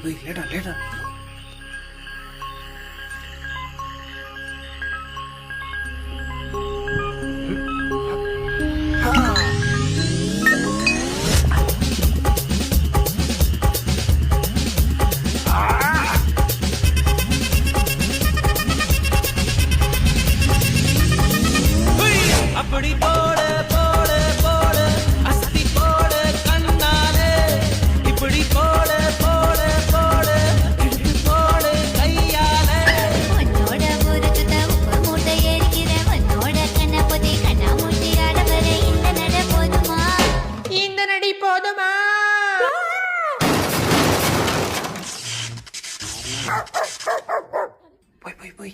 லேடா அப்படி போட போட போட அஸ்தி போட கண்ணாலே இப்படி போட போட போட இழுத்து போட கையாலே உன்னோட ஊருக்கு உப்பு மூட்டை எரிக்கிற உன்னோட கண்ண பொதி கண்ணா மூட்டி ஆடவர இந்த நட போதுமா இந்த நடி போதுமா போய்